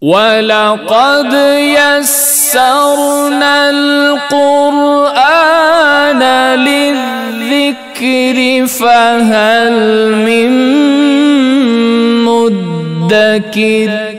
وَلَقَدْ يَسَّرْنَا الْقُرْآنَ لِلذِّكْرِ فَهَلْ مِن مُّدَّكِرٍ.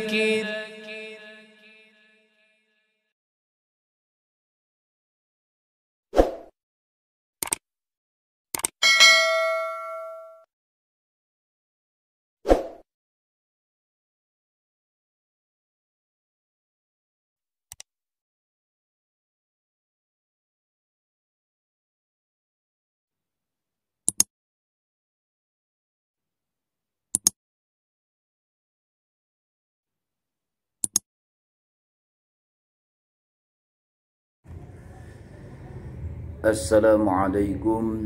Assalamualaikum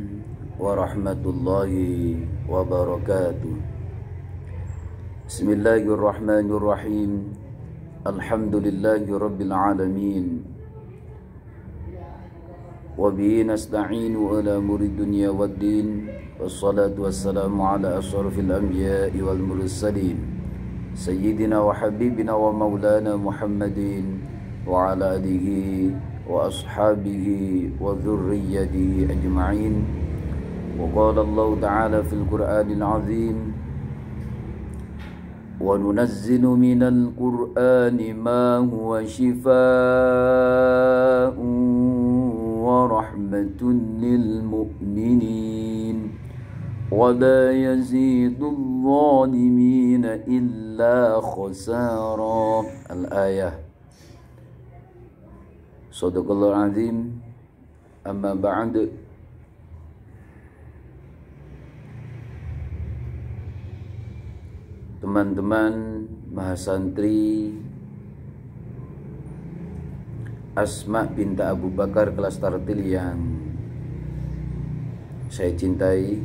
warahmatullahi wabarakatuh. Bismillahirrahmanirrahim. Alhamdulillahi rabbil alamin. Wa bihi nasta'inu ala umuri dunya waddin. Wassalatu wassalamu ala asyrafil anbiya'i wal mursalin. Sayyidina wa habibina wa maulana Muhammadin wa ala alihi wa ashabihi wa dhurriyyatihi ajma'in. Wa qala Allah ta'ala fil Qur'anil 'azim, wa nunazzilu minal Qur'ani ma huwa shifaa'un wa rahmatun lil mu'minin wa la yazidul zalimina illa khasara. Al-ayah. Shadaqallahul azim. Amma ba'd. Teman-teman mahasantri Asma binti Abu Bakar kelas tartil yang saya cintai,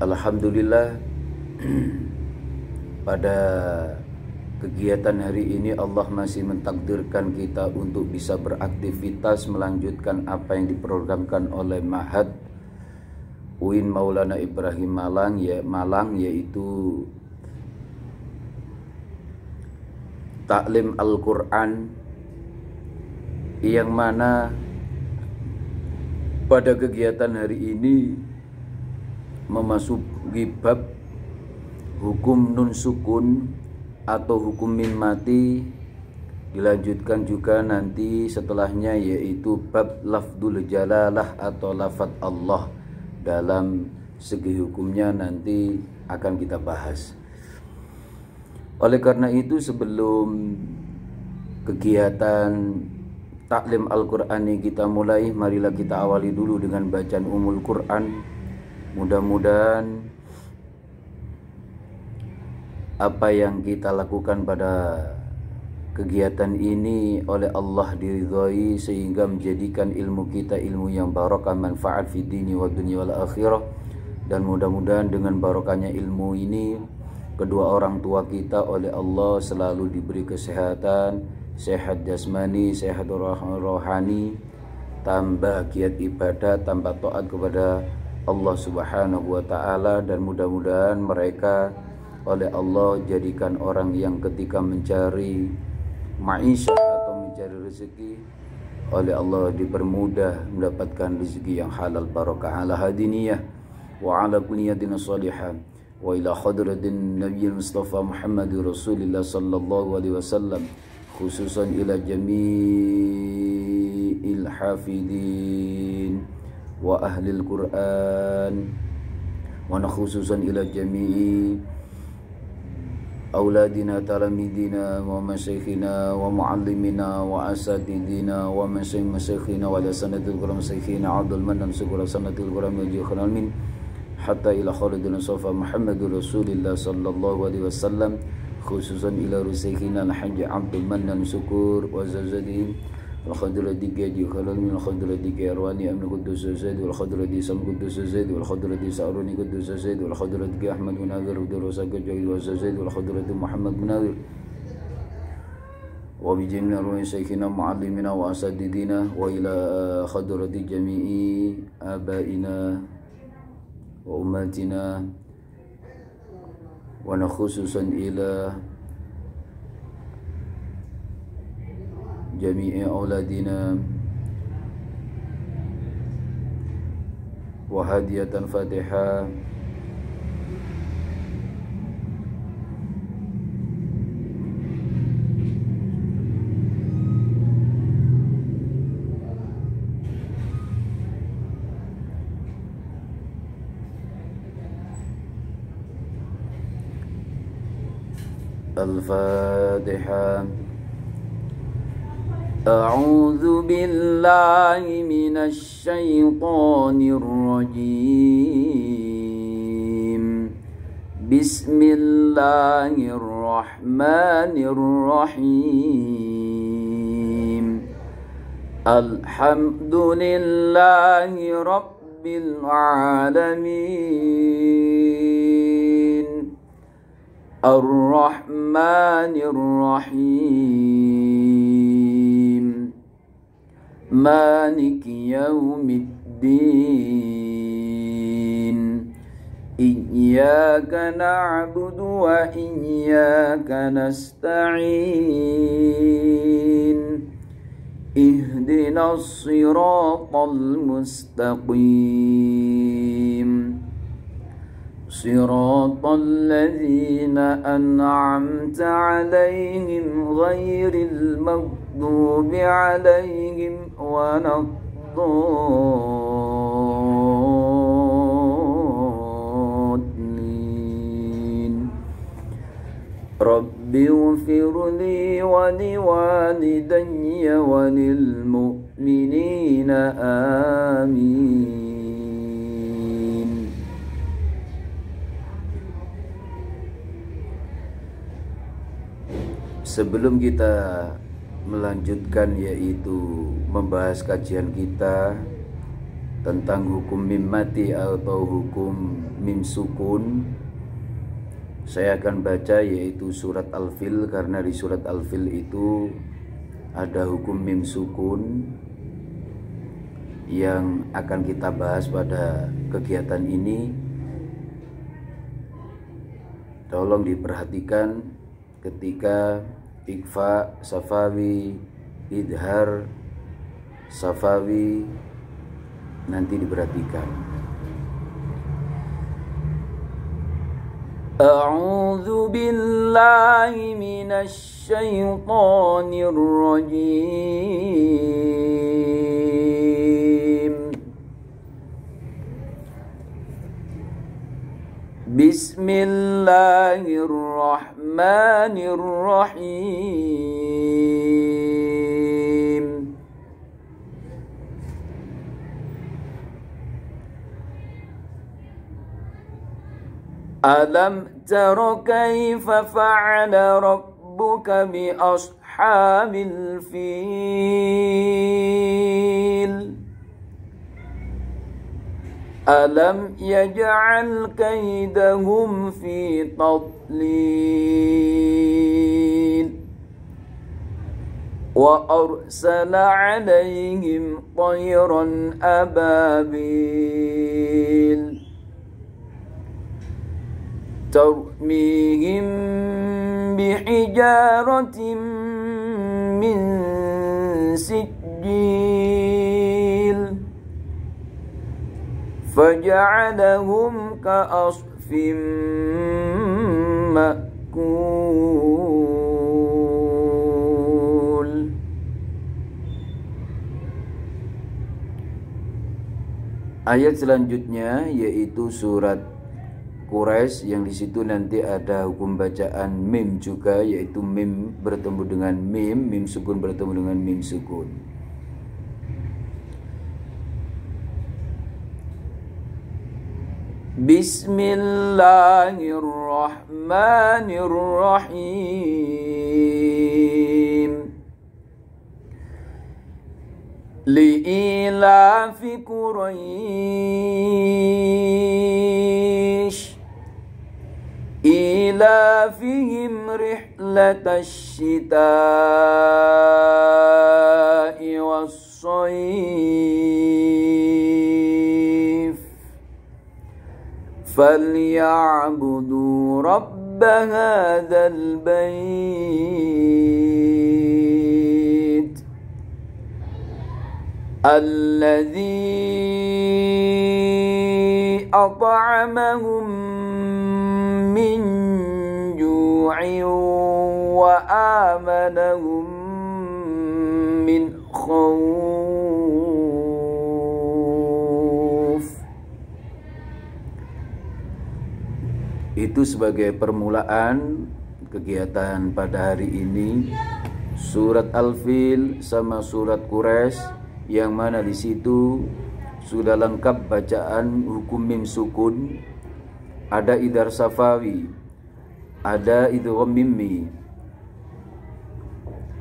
alhamdulillah pada kegiatan hari ini Allah masih mentakdirkan kita untuk bisa beraktivitas melanjutkan apa yang diprogramkan oleh Ma'had UIN Maulana Ibrahim Malang, yaitu Taklim Al-Quran, yang mana pada kegiatan hari ini memasuki bab hukum nun sukun atau hukum mim mati. Dilanjutkan juga nanti setelahnya yaitu bab lafdul jalalah atau lafaz Allah. Dalam segi hukumnya nanti akan kita bahas. Oleh karena itu, sebelum kegiatan taklim Al-Quran ini kita mulai, marilah kita awali dulu dengan bacaan Ummul Quran. Mudah-mudahan apa yang kita lakukan pada kegiatan ini oleh Allah diridhai, sehingga menjadikan ilmu kita ilmu yang barokah, manfaat fi dini wa dunya wal akhirah. Dan mudah-mudahan dengan barokahnya ilmu ini, kedua orang tua kita oleh Allah selalu diberi kesehatan, sehat jasmani, sehat rohani, tambah giat ibadah, tambah taat kepada Allah Subhanahu wa ta'ala. Dan mudah-mudahan mereka oleh Allah jadikan orang yang ketika mencari ma'isyah atau mencari rezeki oleh Allah dipermudah mendapatkan rezeki yang halal barakah ala hadiniyah wa ala kulliyatin salihah wa ila hadratin nabiyil mustafa Muhammadur Rasulillah sallallahu alaihi wasallam, khususan ila jami'il hafidin wa ahlil Quran, wa khususan ila jami'i auladina talamidina wa masyayikhina wa muallimina wa asatidina wa masyayikhina wa la sanatil quram masyayikhina abdul manan syukur sanatil quram wa jikhana min hatta ila khalidina safa Muhammadur Rasulillah sallallahu alaihi wasallam, khususan ila rusaykhina al-hajj abdul manan syukur wa zazadin wal khadrati gaji khalal min al khadrati arwani amn quddus zaid wal khadrati sam quddus zaid wal khadrati sa'runi quddus zaid wal khadrati ahmad bin nazir wa jaid wa zaid wal khadrati muhammad bin nazir wa bi jami'i ruhi saykhina muallimina wa asadidina wa ila khadrati jami'i abaina wa ummatina wa khususan ila جميع أولادنا وهدية فاتحة الفاتحة. أعوذ بالله من الشيطان الرجيم. بسم الله الرحمن الرحيم. الحمد لله رب العالمين الرحمن الرحيم مالك يوم الدين. إياك نعبد وإياك نستعين. اهدنا الصراط المستقيم صراط الذين أنعمت عليهم غير المغضوب عليهم ولا الضالين. رب اغفر لي ولوالدي وللمؤمنين آمين. Sebelum kita melanjutkan, yaitu membahas kajian kita tentang hukum mim mati atau hukum mim sukun, saya akan baca yaitu surat Al-Fil, karena di surat Al-Fil itu ada hukum mim sukun yang akan kita bahas pada kegiatan ini. Tolong diperhatikan ketika Ikhfa Safawi, Idhar Safawi, nanti diperhatikan. A'udzu billahi minasy syaithanir rajim. Bismillahirrahmanirrahim. Alam tara kaifa fa'ala rabbuka bi ashabil fil. Alam yaj'al kaidahum fi tadlil. Wa arsala 'alayhim tayran ababil tarmihim bihijaratin min sijil faja'alahum ka'asfin ma'kul. Ayat selanjutnya yaitu surat Quraisy, yang di situ nanti ada hukum bacaan mim juga, yaitu mim bertemu dengan mim, mim sukun bertemu dengan mim sukun. Bismillahirrahmanirrahim. Li'ilafi Quraisy ilafihim rihlatash shita'i was-shayf falyabudu rabba hadzal bait Alladzi at'amahum min ju'in wa amanahum min khawf. Itu sebagai permulaan kegiatan pada hari ini, surat Al-Fil sama surat Quraisy, yang mana di situ sudah lengkap bacaan hukum mim sukun, ada idhar safawi, ada idgham mimmi,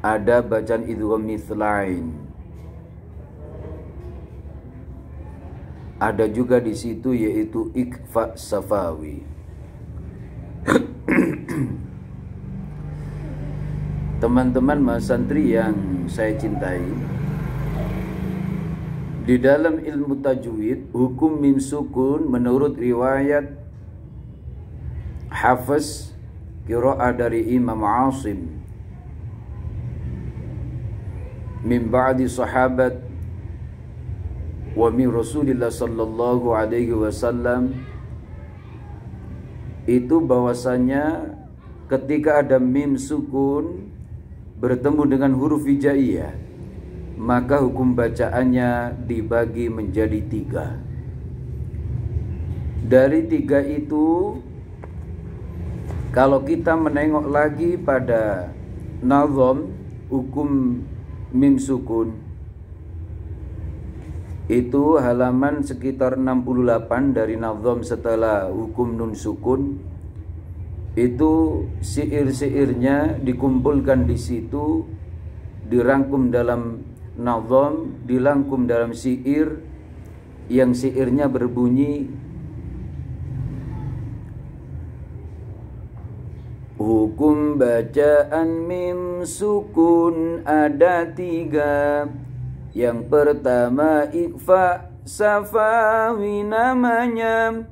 ada bacaan idgham mithlain, ada juga di situ yaitu ikfa safawi. Teman-teman mas santri yang saya cintai, di dalam ilmu tajwid, hukum mim sukun menurut riwayat Hafiz qiraah dari Imam Asim min ba'di sahabat wa min Rasulillah sallallahu alaihi wasallam, itu bahwasanya ketika ada mim sukun bertemu dengan huruf hijaiyah, maka hukum bacaannya dibagi menjadi 3. Dari 3 itu, kalau kita menengok lagi pada nazam hukum mim sukun, itu halaman sekitar 68 dari nazam setelah hukum nun sukun, itu syair-syairnya dikumpulkan di situ, dirangkum dalam nazam, dilangkum dalam syair, yang syairnya berbunyi, hukum bacaan mim sukun ada 3. Yang pertama ikfa safawi namanya,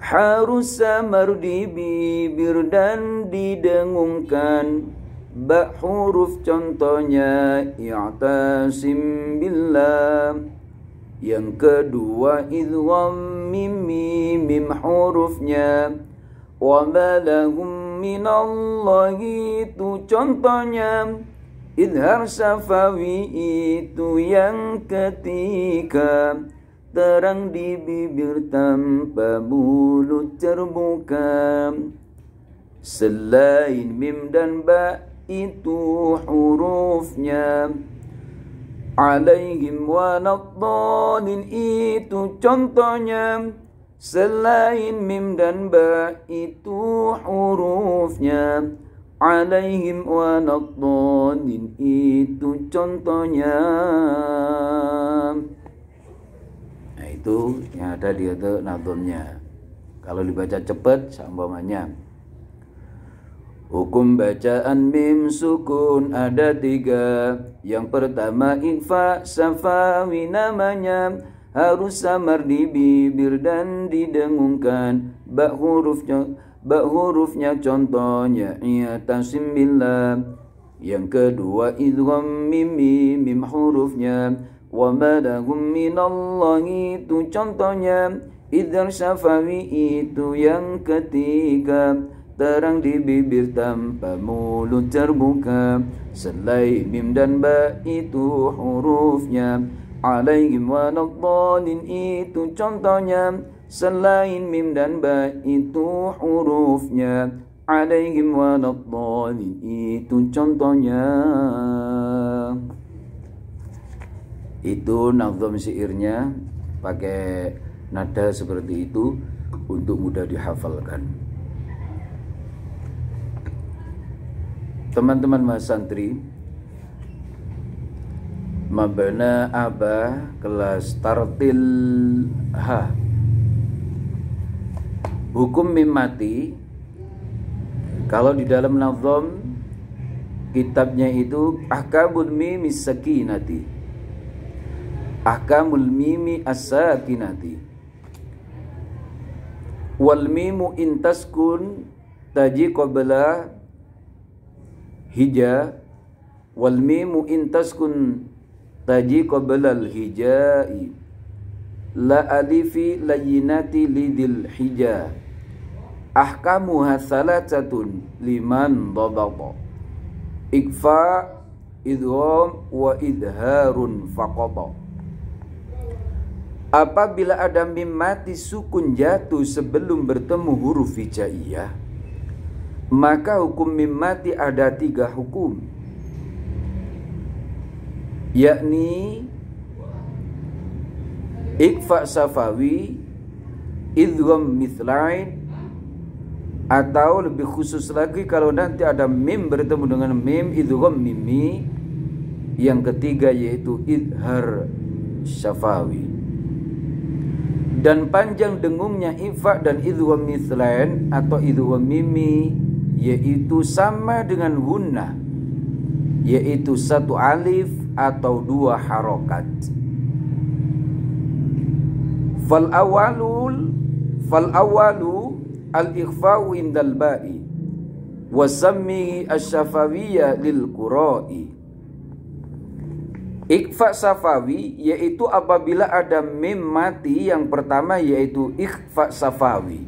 harus samar di bibir dan didengungkan. Ba huruf contohnya i'tasim billah. Yang kedua idgham mim hurufnya, wa ma lahum minallahi itu contohnya. Idhar safawi itu yang ketiga, terang di bibir tanpa mulut terbuka. Selain mim dan ba itu hurufnya, alaihim waladdallin itu contohnya. Selain mim dan ba itu hurufnya, alaihim waladdallin itu contohnya. Nah itu yang ada di nazamnya. Kalau dibaca cepat seumpamanya, hukum bacaan mim sukun ada 3. Yang pertama ikfa safawi namanya, harus samar di bibir dan didengungkan. Ba hurufnya contohnya i'tasim billah. Yang kedua idgham mim hurufnya, wa ma lahum minallahi itu contohnya. Idhar syafawi itu yang ketiga, terang di bibir tanpa mulut terbuka. Selain mim dan ba itu hurufnya, alaihim waladdallin itu contohnya. Selain mim dan ba itu hurufnya, alaihim waladdallin itu contohnya. Itu nazam syairnya pakai nada seperti itu untuk mudah dihafalkan. Teman-teman mas santri, mabana aba kelas tartil H, hukum mim mati. Kalau di dalam nazam kitabnya itu ahkamul mimi sakinati, ahkamul mimi as-sakinati, wal mimu intaskun taji qabla hija, wal mimu intaskun taji qablal hijai la alifi layinati lidil hija ahkamuha salasatun liman dabata ikfa idgham wa idharun faqata. Apabila ada mim mati sukun jatuh sebelum bertemu huruf hijaiyah, maka hukum mim mati ada 3 hukum, yakni ikfa safawi, idgham mithlain, atau lebih khusus lagi kalau nanti ada mim bertemu dengan mim, idgham mimi. Yang ketiga yaitu idhar syafawi. Dan panjang dengungnya ifa dan idgham mithlain atau idgham mimi yaitu sama dengan gunnah, yaitu 1 alif atau 2 harokat. Fal awalu al-ikhfa'u indal ba'i wa sammi asy-syafawiyya lil qura'i. Ikhfa safawi yaitu apabila ada mim mati yang pertama yaitu ikhfa safawi.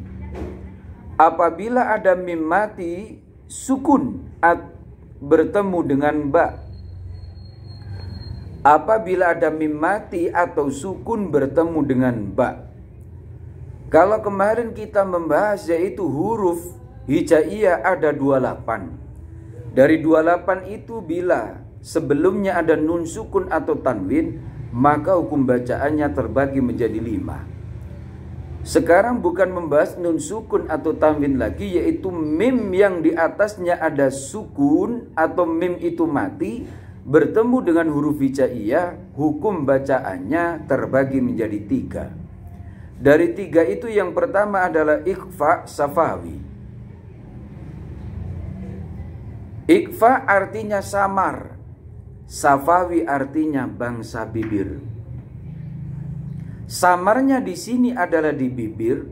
Apabila ada mim mati sukun bertemu dengan ba. Apabila ada mim mati atau sukun bertemu dengan ba. Kalau kemarin kita membahas yaitu huruf hijaiyah ada 28. Dari 28 itu bila sebelumnya ada nun sukun atau tanwin, maka hukum bacaannya terbagi menjadi 5. Sekarang bukan membahas nun sukun atau tanwin lagi, yaitu mim yang di atasnya ada sukun atau mim itu mati bertemu dengan huruf hijaiyah, hukum bacaannya terbagi menjadi 3. Dari 3 itu yang pertama adalah ikhfa safawi. Ikhfa artinya samar, safawi artinya bangsa bibir. Samarnya di sini adalah di bibir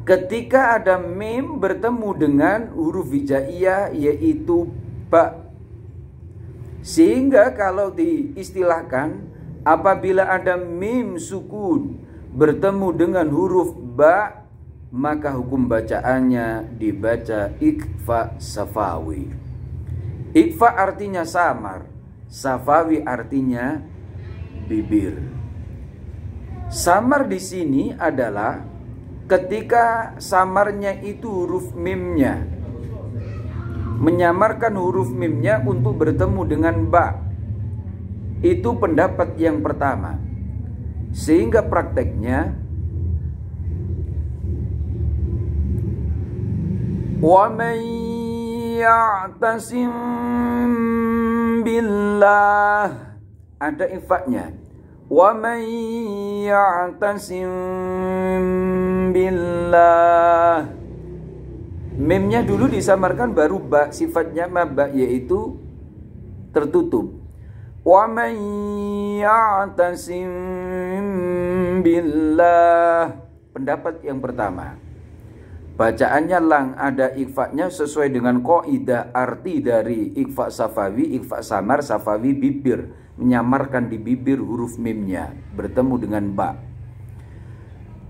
ketika ada mim bertemu dengan huruf hijaiyah yaitu ba. Sehingga kalau diistilahkan apabila ada mim sukun bertemu dengan huruf ba, maka hukum bacaannya dibaca ikhfa safawi. Ikhfa artinya samar, safawi artinya bibir. Samar di sini adalah ketika samarnya itu huruf mimnya, menyamarkan huruf mimnya untuk bertemu dengan ba. Itu pendapat yang pertama. Sehingga prakteknya wa man ya'tasim billah, ada ifatnya. Wa man ya'tasim billah. Mimnya dulu disamarkan baru ba, sifatnya maba yaitu tertutup. Wa man ya'tasim billah. Pendapat yang pertama. Bacaannya lang, ada ikhfa'nya sesuai dengan kaidah arti dari ikhfa safawi, ikhfa samar, safawi bibir, menyamarkan di bibir huruf mimnya bertemu dengan ba.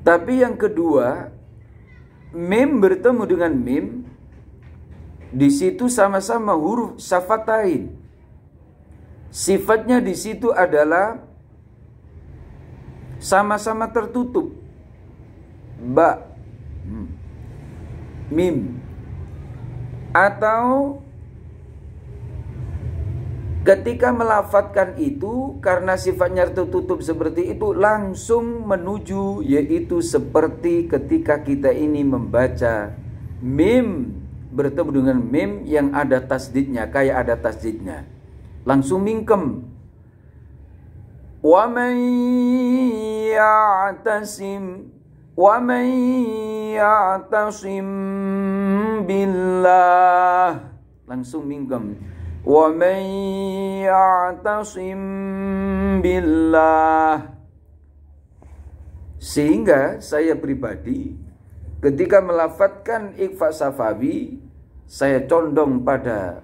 Tapi yang kedua, mim bertemu dengan mim, di situ sama-sama huruf syafatain. Sifatnya di situ adalah sama-sama tertutup. Ba, mim. Atau ketika melafadzkan itu karena sifatnya tertutup seperti itu langsung menuju, yaitu seperti ketika kita ini membaca mim bertemu dengan mim yang ada tasdidnya, kayak ada tasdidnya, langsung mingkem. Wa man ya'tasim billah, langsung mingkem. Wa man ya'tasim billah. Sehingga saya pribadi ketika melafadzkan ikhfa safawi, saya condong pada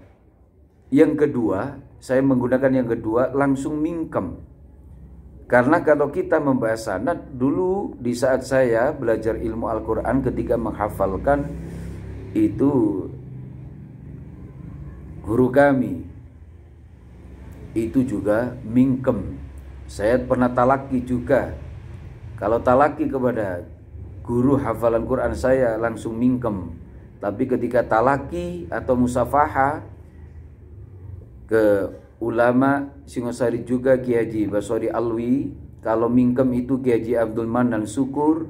yang kedua, saya menggunakan yang kedua, langsung mingkem. Karena kalau kita membahas sanad, dulu di saat saya belajar ilmu Al-Quran ketika menghafalkan itu guru kami itu juga mingkem. Saya pernah talaki juga. Kalau talaki kepada guru hafalan Quran saya langsung mingkem. Tapi ketika talaki atau musafaha ke ulama Singosari juga Kiai Haji Basori Alwi, kalau mingkem itu Kiai Haji Abdul Manan Syukur,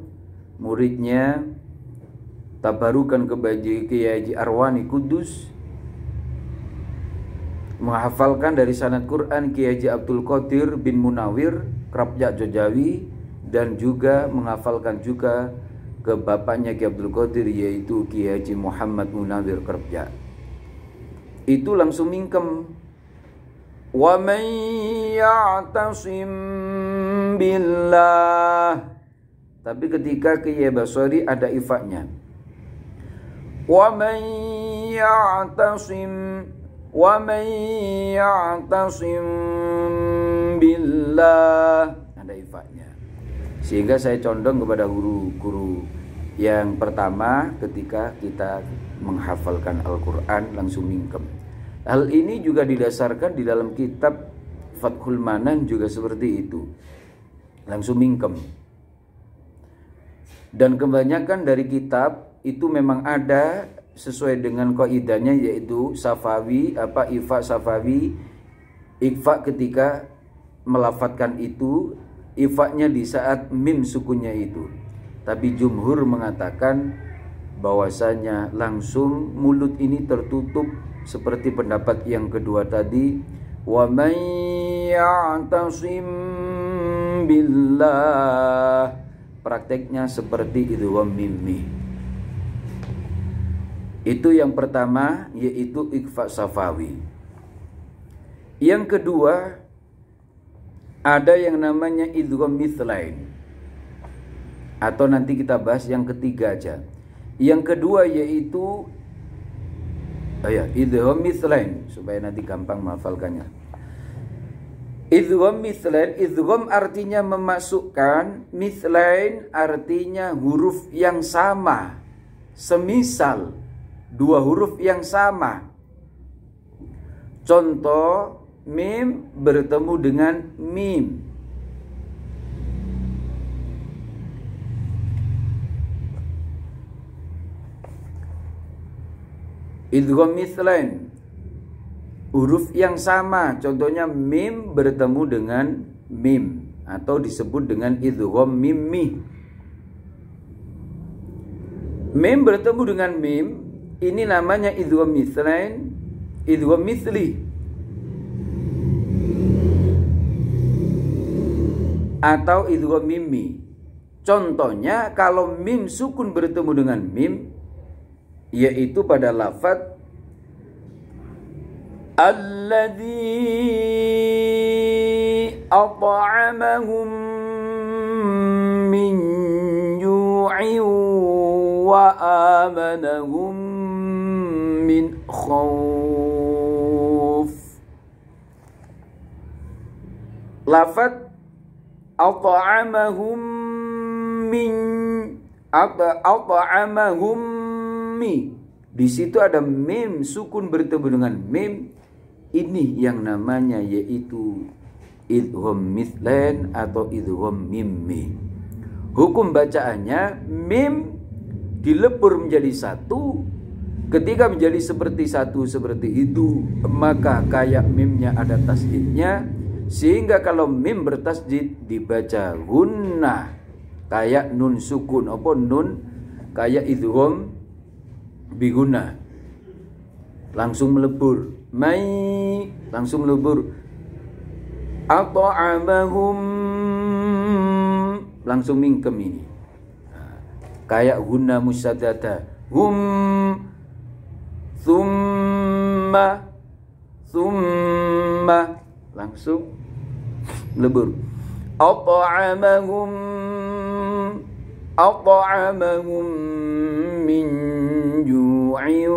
muridnya tabarukan kepada Kiai Haji Arwani Kudus, menghafalkan dari sanad Quran Kiai Haji Abdul Qadir bin Munawir Krapjak Jojawi, dan juga menghafalkan juga ke bapaknya Kiai Abdul Qadir yaitu Kiai Haji Muhammad Munawir Krapjak. Itu langsung mingkem. Wa man ya'tasim billah. Tapi ketika Kiai Basori ada ifaknya. Wa man ya'tasim billah. Ada ifaknya. Sehingga saya condong kepada guru-guru yang pertama ketika kita menghafalkan Al-Quran langsung mingkem. Hal ini juga didasarkan di dalam kitab Fathul Manan juga seperti itu. Langsung mingkem. Dan kebanyakan dari kitab itu memang ada sesuai dengan kaidahnya, yaitu Safawi, Ifa Safawi, Ifa ketika melafatkan itu, ifaknya di saat mim sukunnya itu. Tapi jumhur mengatakan bahwasanya langsung mulut ini tertutup seperti pendapat yang kedua tadi, wa may ya'tasim billah. Prakteknya seperti itu, wa mimmi. Itu yang pertama, yaitu ikhfa safawi. Yang kedua, ada yang namanya idgham mithlain, atau nanti kita bahas yang ketiga aja. Yang kedua yaitu idgham mithlain, supaya nanti gampang menghafalkannya. Idgham mithlain, idgham artinya memasukkan, mithlain artinya huruf yang sama, semisal dua huruf yang sama. Contoh, mim bertemu dengan mim. Idgham mithlain, huruf yang sama, contohnya mim bertemu dengan mim, atau disebut dengan idgham mimmi. Mim bertemu dengan mim, ini namanya idgham mithlain, idgham mithli, atau idgham mimmi. Contohnya kalau mim sukun bertemu dengan mim, yaitu pada lafaz alladzi at'amahum min ju'in wa amanahum min khauf. Lafaz at'amahum mi, di situ ada mim sukun bertemu dengan mim. Ini yang namanya yaitu idgham mithlain atau idgham mimmi. Hukum bacaannya, mim dilebur menjadi satu. Ketika menjadi seperti satu seperti itu, maka kayak mimnya ada tasdidnya, sehingga kalau mim bertasdid dibaca gunnah, kayak nun sukun apa nun, kayak idgham biguna, langsung melebur. Mai langsung melebur. At'amahum langsung mingkem ini. Kayak guna musaddada. Thumma langsung melebur. At'amahum min ju'in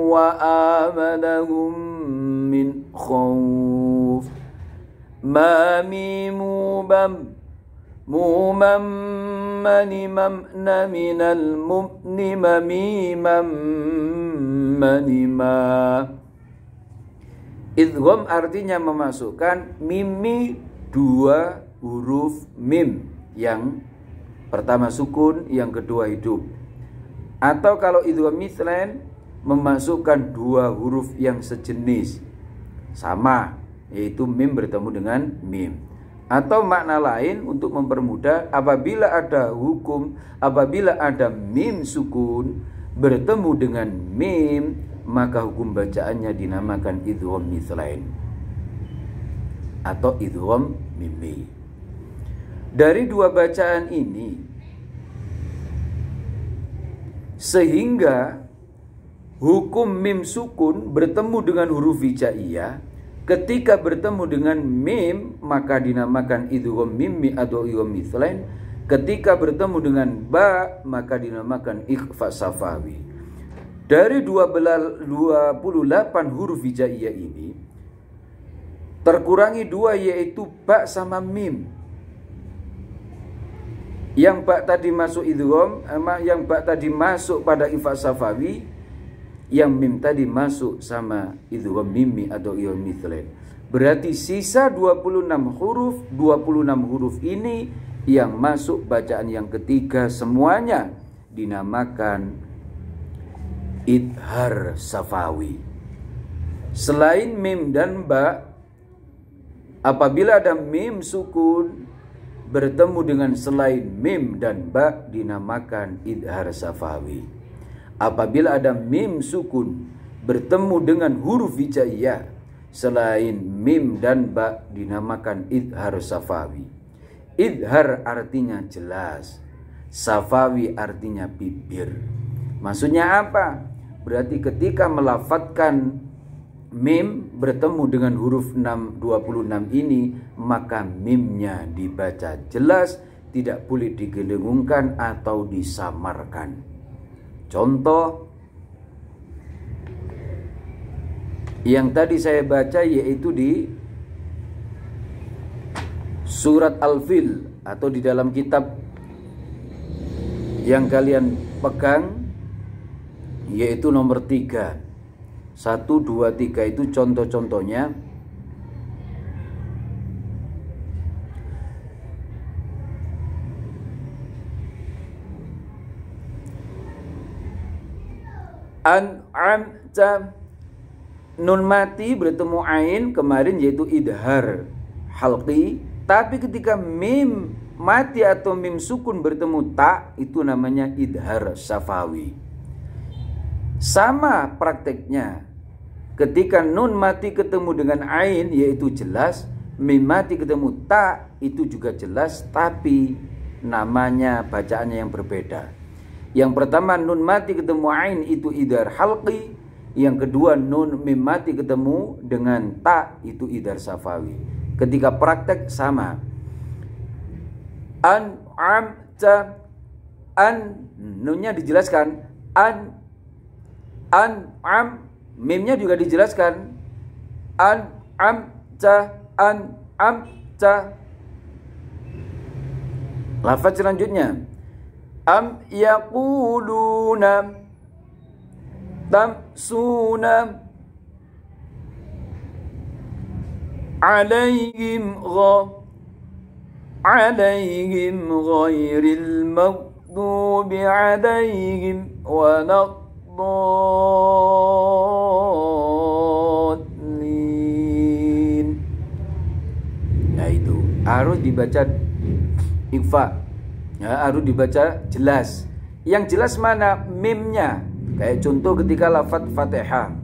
wa amanahum min khawf. Ma mimu bam mumam manimam naminal mumnima mimam manima. Idgham artinya memasukkan mimi dua huruf mim, yang pertama sukun, yang kedua hidup. Atau kalau idgham mithlain, memasukkan dua huruf yang sejenis sama, yaitu mim bertemu dengan mim. Atau makna lain untuk mempermudah, apabila ada mim sukun bertemu dengan mim, maka hukum bacaannya dinamakan idgham mithlain atau idgham mimmi. Dari dua bacaan ini, sehingga hukum mim sukun bertemu dengan huruf hijaiyah, ketika bertemu dengan mim maka dinamakan idgham mimmi atau idgham mithlain. Ketika bertemu dengan ba maka dinamakan ikhfa safawi. Dari 28 huruf hijaiyah ini terkurangi dua, yaitu ba sama mim. Yang ba tadi masuk idgham, yang ba tadi masuk pada ikhfa safawi, yang mim tadi masuk sama idgham mimmi atau idgham mithlain. Berarti sisa 26 huruf ini yang masuk bacaan yang ketiga semuanya dinamakan idhar safawi. Selain mim dan ba, apabila ada mim sukun bertemu dengan selain mim dan ba dinamakan idhar safawi. Apabila ada mim sukun bertemu dengan huruf hijaiyah selain mim dan ba dinamakan idhar safawi. Idhar artinya jelas, safawi artinya bibir. Maksudnya apa? Berarti ketika melafadzkan mim bertemu dengan huruf 26 ini, maka mimnya dibaca jelas, tidak boleh digelengungkan atau disamarkan. Contoh yang tadi saya baca yaitu di surat Al-Fil atau di dalam kitab yang kalian pegang, yaitu nomor 3. 1, 2, 3 itu contoh-contohnya. An'amta, nun mati bertemu ain kemarin yaitu idhar halqi, tapi ketika mim mati atau mim sukun bertemu ta itu namanya idhar safawi. Sama prakteknya ketika nun mati ketemu dengan ain yaitu jelas, mim mati ketemu ta itu juga jelas, tapi namanya bacaannya yang berbeda. Yang pertama nun mati ketemu ain itu idhar halqi, yang kedua nun mim mati ketemu dengan ta itu idhar safawi. Ketika praktek sama. An'amta, nunnya dijelaskan, an'am, mimnya juga dijelaskan, an'amta. Lafaz selanjutnya, am yaquluna tamsuna alaihim ghairil maghdubi alaihim waladdallin. Nah itu harus dibaca ikhfa, ya, harus dibaca jelas. Yang jelas mana? Mimnya. Kayak contoh ketika lafaz Fatihah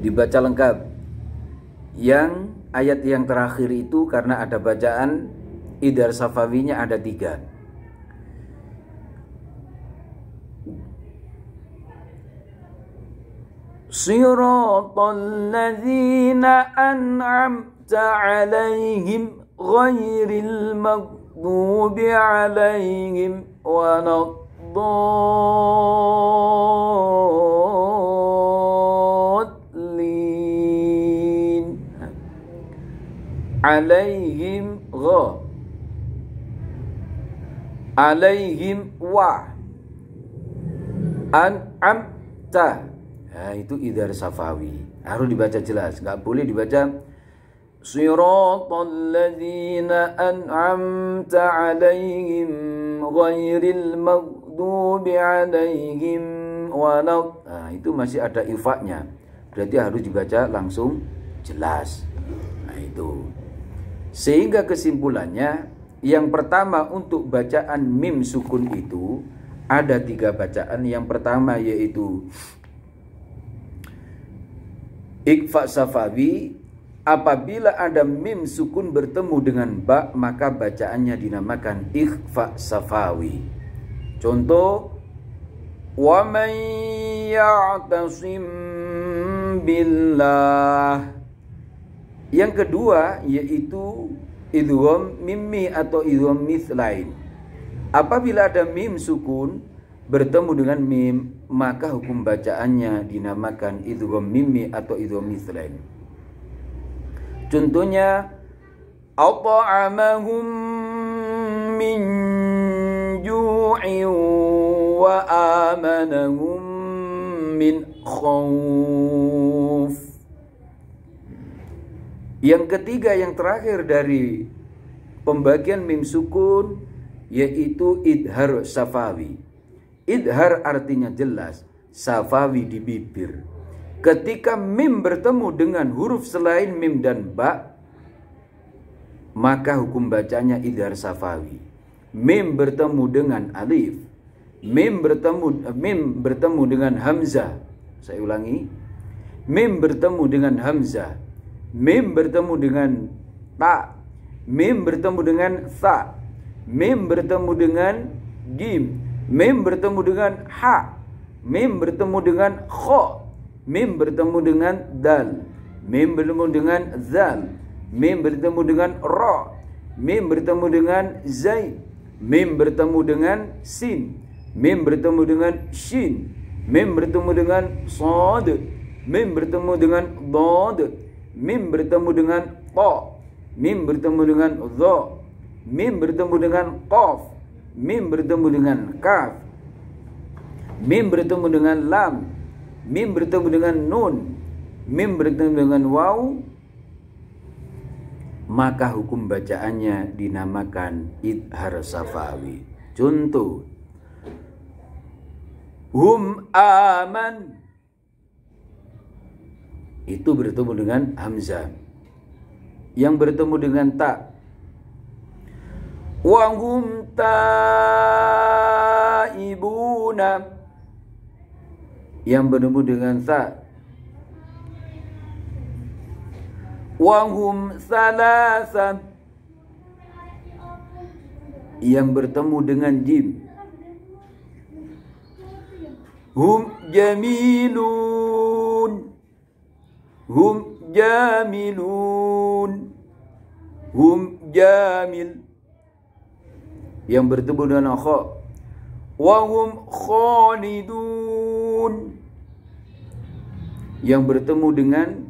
dibaca lengkap. Yang ayat yang terakhir itu karena ada bacaan idhar safawinya ada 3. Siratal ladzina an'amta alaihim ghairil maghdubi alaihim waladdallin. alaihim gha, alaihim wa, an'amta. Nah, itu idhar safawi, harus dibaca jelas, nggak boleh dibaca siratal ladzina an'amta alaihim ghairil maghdubi alaihim walad. Nah, itu masih ada ifaknya, berarti harus dibaca langsung jelas. Nah, itu. Sehingga kesimpulannya, yang pertama untuk bacaan mim sukun itu ada 3 bacaan. Yang pertama yaitu ikhfa safawi. Apabila ada mim sukun bertemu dengan ba, maka bacaannya dinamakan ikhfa safawi. Contoh, wa man ya'tasim billah. Yang kedua yaitu idgham mimmi atau idgham mithlain. Apabila ada mim sukun bertemu dengan mim, maka hukum bacaannya dinamakan idgham mimmi atau idgham mithlain. Contohnya, at'amahum min ju'in wa amanahum min khauf. Yang ketiga, yang terakhir dari pembagian mim sukun yaitu idhar safawi. Idhar artinya jelas, safawi di bibir. Ketika mim bertemu dengan huruf selain mim dan ba, maka hukum bacanya idhar safawi. Mim bertemu dengan alif, mim bertemu dengan hamzah. Saya ulangi, mim bertemu dengan hamzah, mim bertemu dengan ta, mim bertemu dengan tha, mim bertemu dengan jim, mim bertemu dengan ha, mim bertemu dengan kha, mim bertemu dengan dal, mim bertemu dengan zal, mim bertemu dengan ra, mim bertemu dengan zaid, mim bertemu dengan sin, mim bertemu dengan shin, mim bertemu dengan sad, mim bertemu dengan dad, mim bertemu dengan ta, mim bertemu dengan dha, mim bertemu dengan qaf, mim bertemu dengan kaf, mim bertemu dengan lam, mim bertemu dengan nun, mim bertemu dengan waw, maka hukum bacaannya dinamakan idhar safawi. Contoh, hum aman, itu bertemu dengan hamzah. Yang bertemu dengan ta, wa hum taibuna, yang bertemu dengan sa, wa hum salasa, yang bertemu dengan jim, hum jamilun, hum jamilun, hum jamil, yang bertemu dengan kha, wa hum khalidun, yang bertemu dengan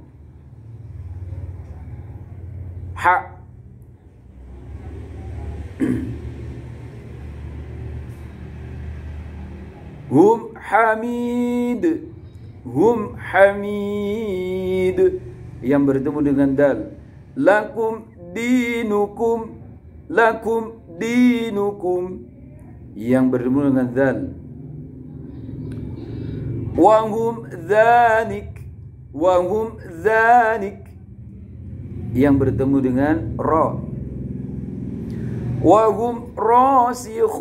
ha, hum hamid, hum hamid, yang bertemu dengan dal, lakum dinukum, lakum dinukum, yang bertemu dengan zal, wa hum dhanik, wa hum dhanik, yang bertemu dengan ra, wa hum rasikhun,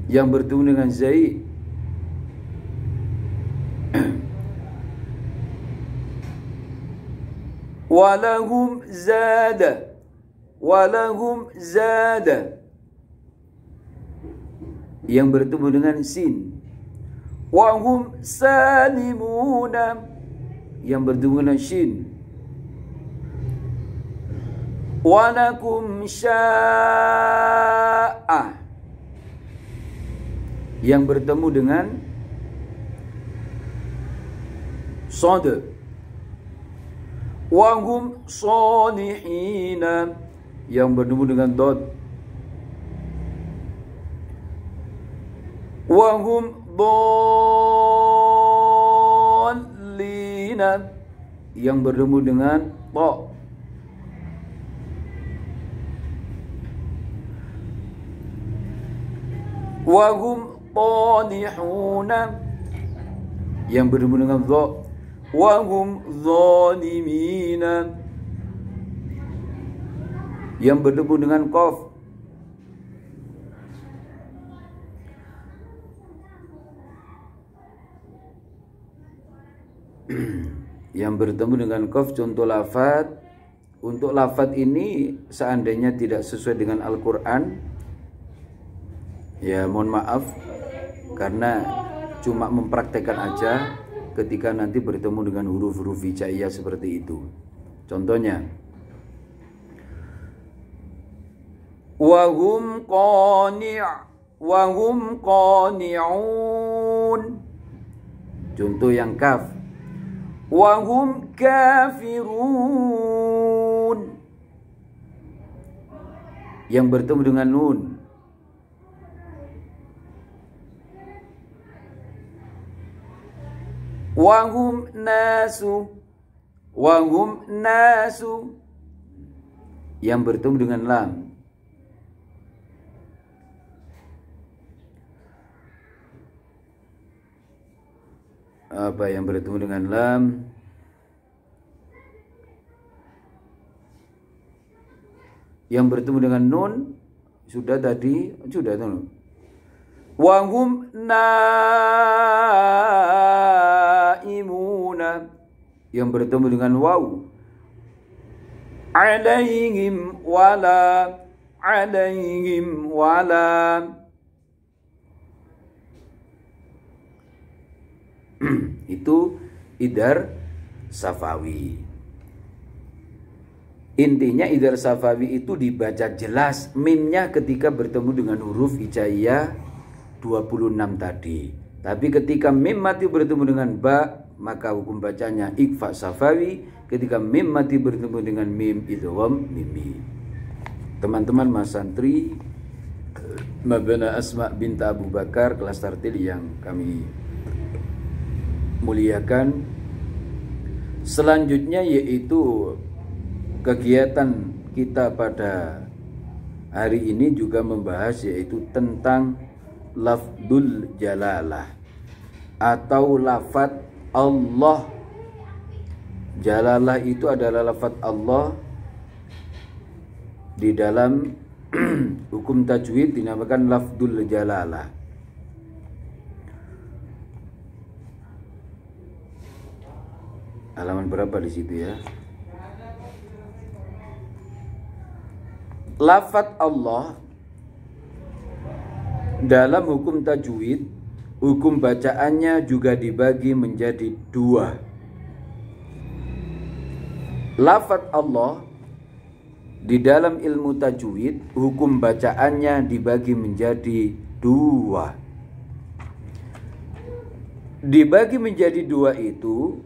yang bertemu dengan zaid, walahum zada, walahum zada, yang bertemu dengan sin, wahum salimuna, yang bertemu dengan shin, walakum sya'ah, yang bertemu dengan sad, Wa hum salihina yang bertemu dengan dot. Wa hum dallina yang bertemu dengan ta. Wa hum talihuna yang bertemu dengan dha. Wa hum zalimina yang bertemu dengan qaf. Yang bertemu dengan qaf contoh lafaz. Untuk lafaz ini seandainya tidak sesuai dengan Al-Qur'an, ya mohon maaf karena cuma mempraktekkan aja ketika nanti bertemu dengan huruf-huruf hijaiyah seperti itu. Contohnya wa hum qani'un. Contoh yang kaf. Wa hum kafirun yang bertemu dengan nun. Wa hum nasu yang bertemu dengan lam. Apa yang bertemu dengan lam? Yang bertemu dengan nun sudah tadi, sudah tuh. Wa hum naimuna yang bertemu dengan waw. Alaihim wala itu idhar safawi. Intinya idhar safawi itu dibaca jelas mimnya ketika bertemu dengan huruf hijaiyah 26 tadi. Tapi ketika mim mati bertemu dengan ba, maka hukum bacanya ikhfa safawi. Ketika mim mati bertemu dengan mim, idgham mimi. Teman-teman mas santri Mabana Asma bint Abu Bakar kelas tartil yang kami muliakan, selanjutnya yaitu kegiatan kita pada hari ini juga membahas yaitu tentang lafdul jalalah atau lafaz Allah. Jalalah itu adalah lafaz Allah di dalam hukum tajwid dinamakan lafdul jalalah. Halaman berapa di situ ya? Lafaz Allah dalam hukum tajwid, hukum bacaannya juga dibagi menjadi dua. Lafaz Allah di dalam ilmu tajwid, hukum bacaannya dibagi menjadi dua. Dibagi menjadi dua itu,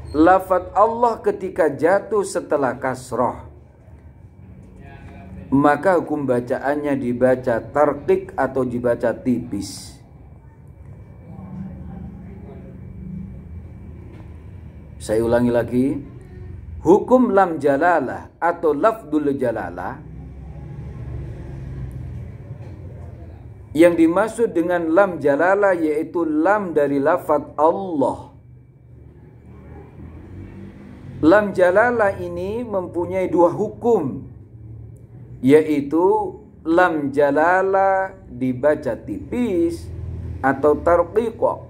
lafaz Allah ketika jatuh setelah kasroh, maka hukum bacaannya dibaca tarqiq atau dibaca tipis. Saya ulangi lagi. Hukum lam jalalah atau lafdul jalalah, yang dimaksud dengan lam jalalah yaitu lam dari lafaz Allah. Lam jalalah ini mempunyai dua hukum, yaitu lam jalalah dibaca tipis atau tarqiq.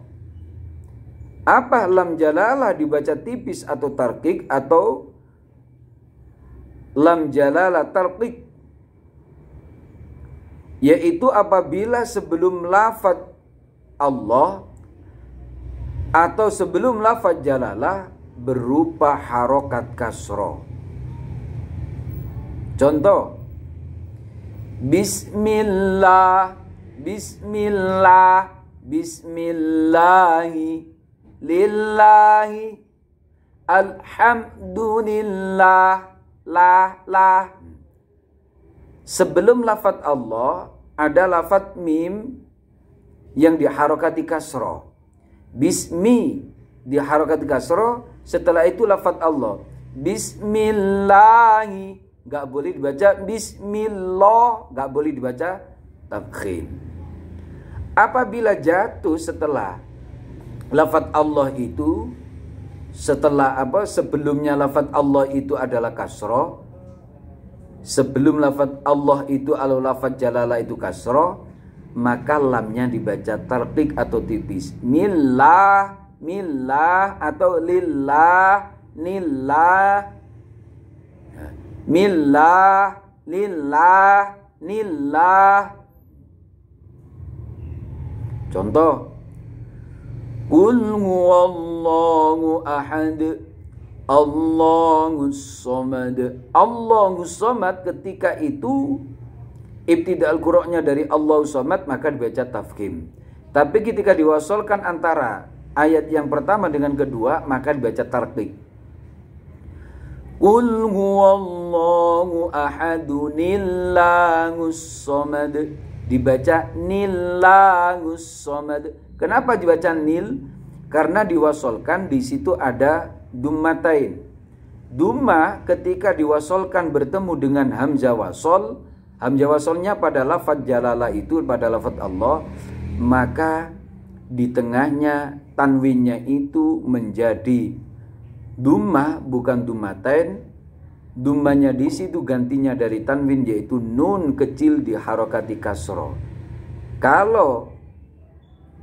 Apa lam jalalah dibaca tipis atau tarqiq atau lam jalalah tarqiq? Yaitu apabila sebelum lafaz Allah atau sebelum lafaz jalalah berupa harokat kasroh. Contoh, Bismillah, Bismillah, Bismillahi, Lillahi. alhamdulillah, la. Sebelum lafadz Allah ada lafadz mim yang diharokati kasroh. Bismi diharokati kasroh, setelah itu lafadz Allah. Bismillahi, gak boleh dibaca bismillah, gak boleh dibaca tafkhim. Apabila jatuh setelah lafadz Allah itu, sebelumnya lafadz Allah itu adalah kasroh, sebelum lafadz Allah itu adalah lafadz jalalah itu kasroh, maka lamnya dibaca tarqiq atau tipis. Millah atau lillah, nillah, millah, lillah, nillah. Contoh, qul huwallahu ahad, Allahus somad. Allahus somad ketika itu ibtida'ul qura'nya dari Allahus somad maka dibaca tafkhim. Tapi ketika diwasolkan antara ayat yang pertama dengan kedua maka dibaca tarqiq. Qul huwallahu ahadunillahus somad, dibaca nillahus somad. Kenapa dibaca nil? Karena diwasolkan di situ ada dummatain. Dumma ketika diwasolkan bertemu dengan hamzah wasol, hamzah wasolnya pada lafadz jalalah itu, pada lafadz Allah, maka di tengahnya tanwinnya itu menjadi dumma, bukan dummatain. Dummanya di situ gantinya dari tanwin yaitu nun kecil diharokati kasroh. Kalau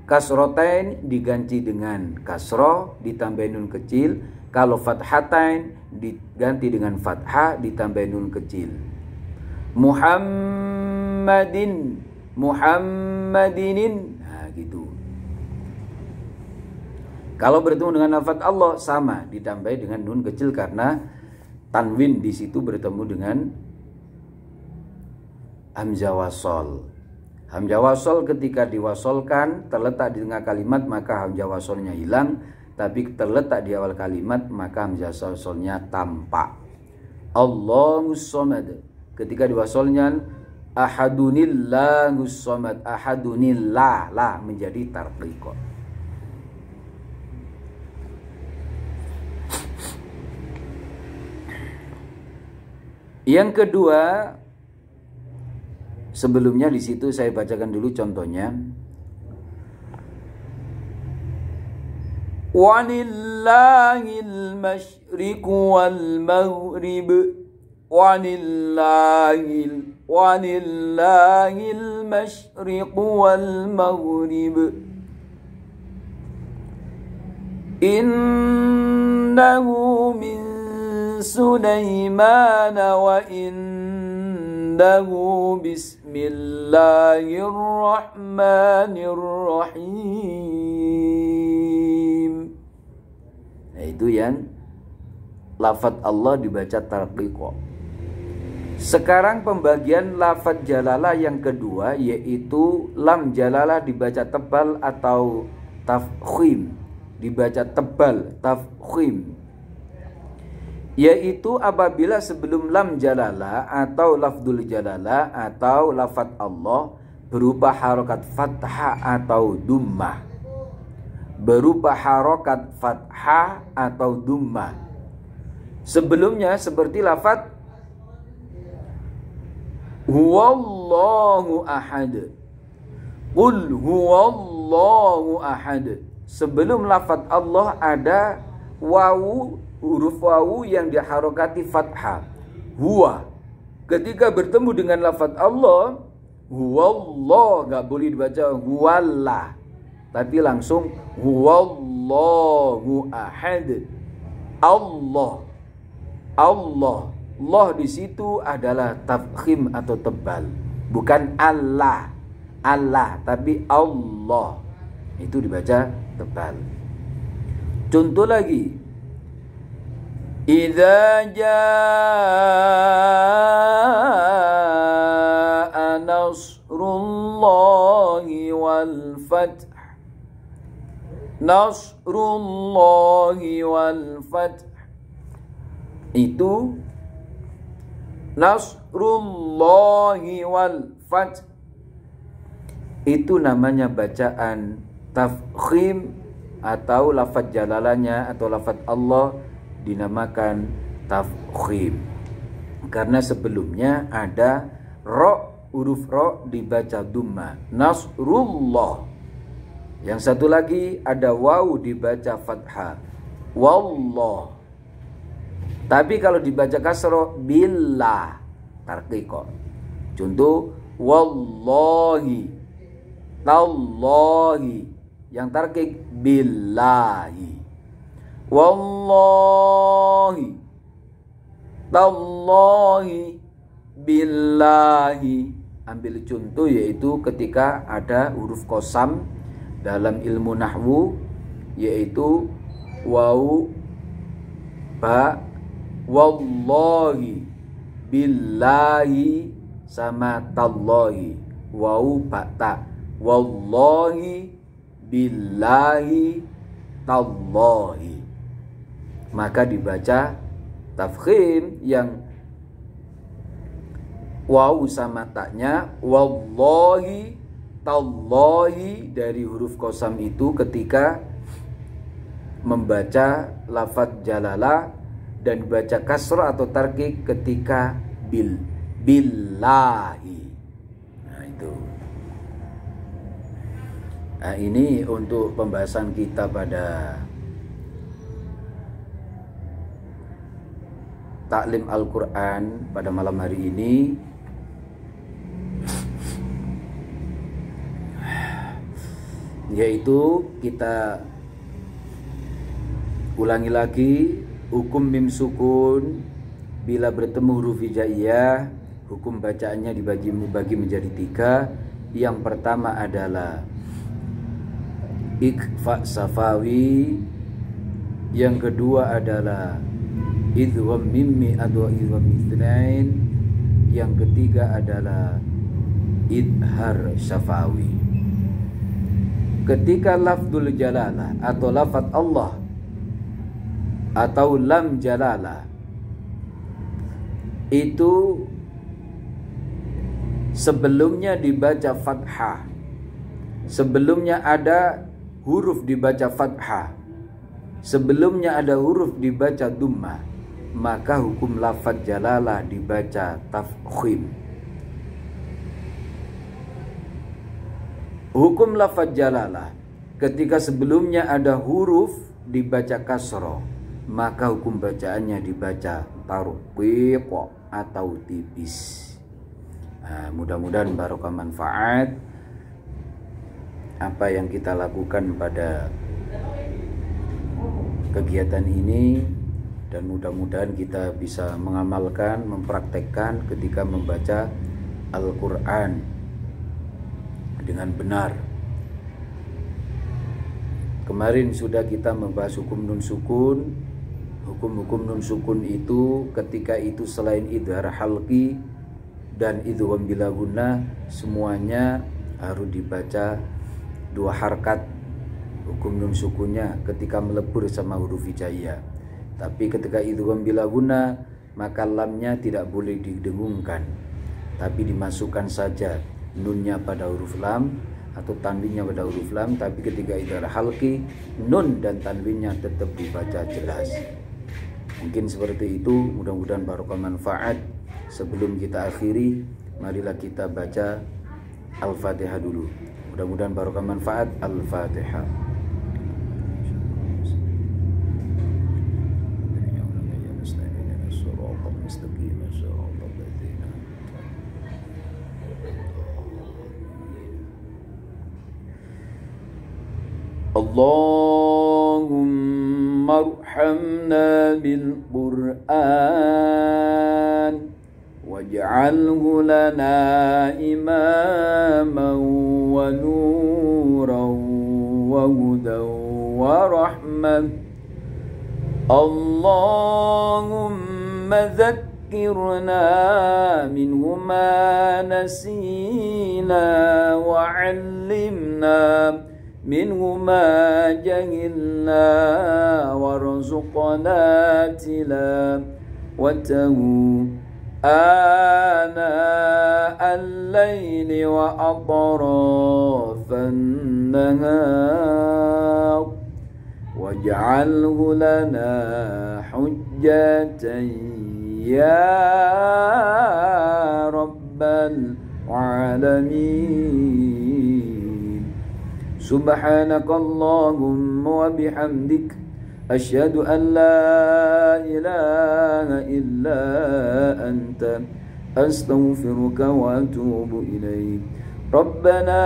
kasrotain diganti dengan kasroh ditambah nun kecil. Kalau fathatain diganti dengan fathah ditambah nun kecil. Muhammadinin, nah gitu. Kalau bertemu dengan lafadz Allah sama, ditambah dengan nun kecil karena tanwin di situ bertemu dengan hamzah wasol. Hamzah wasol ketika diwasolkan terletak di tengah kalimat maka hamzah wasolnya hilang, tapi terletak di awal kalimat maka hamzah wasolnya tampak. Allahus somad ketika diwasolnya ahadunillahus somad, ahadunillah lah menjadi tarqiq. Yang kedua, sebelumnya di situ saya bacakan dulu contohnya. Walillahil masyriq wal maghrib, walillahil masyriq wal maghrib. Innahu min Sulaiman wa innahu bismillahirrahmanirrahim. Nah, itu yang lafadz Allah dibaca tarqiq. Sekarang pembagian lafadz jalalah yang kedua yaitu lam jalalah dibaca tebal atau tafkhim, dibaca tebal tafkhim. Yaitu apabila sebelum lam jalalah atau lafdul jalalah atau lafadz Allah berupa harokat fathah atau dummah, berupa harokat fathah atau dummah. Sebelumnya seperti lafadz huwallahu ahad, qul huwallahu ahad. Sebelum lafadz Allah ada wawu, huruf wawu yang diharokati fathah, huwa. Ketika bertemu dengan lafadz Allah, huwallah, gak boleh dibaca huwallah, tapi langsung huwallahu ahad. Allah, Allah di situ adalah tafkhim atau tebal, bukan Allah, tapi Allah itu dibaca tebal. Contoh lagi, idza jaa nasrullahi wal fath, nasrullahi wal fath. itu nasrullahi wal fath, itu namanya bacaan tafkhim, atau lafaz jalalanya atau lafaz Allah dinamakan tafkhim. Karena sebelumnya ada huruf ro dibaca dhamma, nasrullah. Yang satu lagi ada waw dibaca fathah, wallah. Tapi kalau dibaca kasroh, billah, tarqiqah. Contoh, wallahi, tallahi. Yang tarqiq, billahi, wallahi, tallahi, billahi. Ambil contoh yaitu ketika ada huruf qasam dalam ilmu nahwu, yaitu waw, ba, wallahi, billahi, sama tallahi. Waw, ba, ta. Wallahi, billahi, tallahi. Maka dibaca tafkhim yang waw sama taknya, wallahi, tallahi, dari huruf qasam itu ketika membaca lafaz jalalah, dan baca kasrah atau tarqiq ketika billahi. Nah itu. Nah ini untuk pembahasan kita pada taklim Al-Quran pada malam hari ini. Yaitu kita ulangi lagi hukum mim sukun bila bertemu huruf hijaiyah. Hukum bacaannya dibagi menjadi 3. Yang pertama adalah ikfa safawi, yang kedua adalah idgham mimmi atau idgham mithnain, yang ketiga adalah idhar syafawi. Ketika lafzul jalalah atau lafaz Allah atau lam jalalah itu sebelumnya dibaca fathah, sebelumnya ada huruf dibaca fathah, sebelumnya ada huruf dibaca dhammah, maka hukum lafaz jalalah dibaca tafkhim. Hukum lafaz jalalah ketika sebelumnya ada huruf dibaca kasroh, maka hukum bacaannya dibaca tarqiq atau tipis. Nah, mudah-mudahan barokah manfaat apa yang kita lakukan pada kegiatan ini, dan mudah-mudahan kita bisa mengamalkan, mempraktekkan ketika membaca Al-Quran dengan benar. Kemarin sudah kita membahas hukum nun sukun. Hukum-hukum nun sukun itu ketika itu selain idhar halqi dan idgham bila gunnah, semuanya harus dibaca 2 harkat hukum nun sukunnya ketika melebur sama huruf hijaiyah. Tapi ketika idgham bila gunnah, maka lamnya tidak boleh didengungkan, tapi dimasukkan saja nunnya pada huruf lam atau tanwinnya pada huruf lam. Tapi ketika idhar halqi, nun dan tanwinnya tetap dibaca jelas. Mungkin seperti itu, mudah-mudahan barokah manfaat. Sebelum kita akhiri, marilah kita baca Al-Fatihah dulu. Mudah-mudahan barokah manfaat. Al-Fatihah. Allahumma arhamna bil Qur'an waj'alhu lana imaman wa nuran wa hudan wa rahmah. Allahumma zakkirna minhu ma nasina wa 'allimna minhu ma jahilna warzuqna واتقوا آناء الليل وأطراف النهار واجعله لنا حجة يا رب العالمين. سبحانك اللهم وبحمدك أشهد أن لا إله إلا أنت أستغفرك وأتوب إليك. ربنا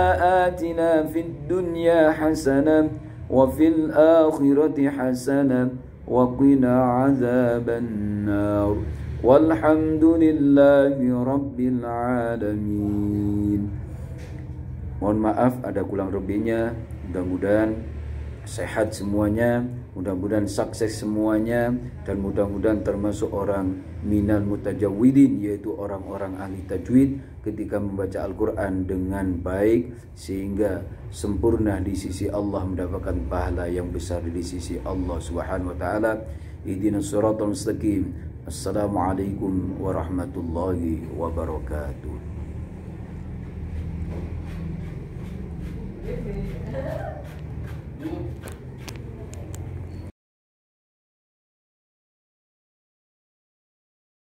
آتنا في الدنيا حسنة وفي الآخرة حسنة وقنا عذاب النار والحمد لله رب العالمين. Mohon maaf ada kurang lebihnya, mudah-mudahan sehat semuanya, mudah-mudahan sukses semuanya, dan mudah-mudahan termasuk orang minal mutajawidin, yaitu orang-orang ahli tajwid ketika membaca Al-Quran dengan baik sehingga sempurna di sisi Allah, mendapatkan pahala yang besar di sisi Allah Subhanahu wa taala. Ihdinas siratal mustaqim. Assalamualaikum warahmatullahi wabarakatuh.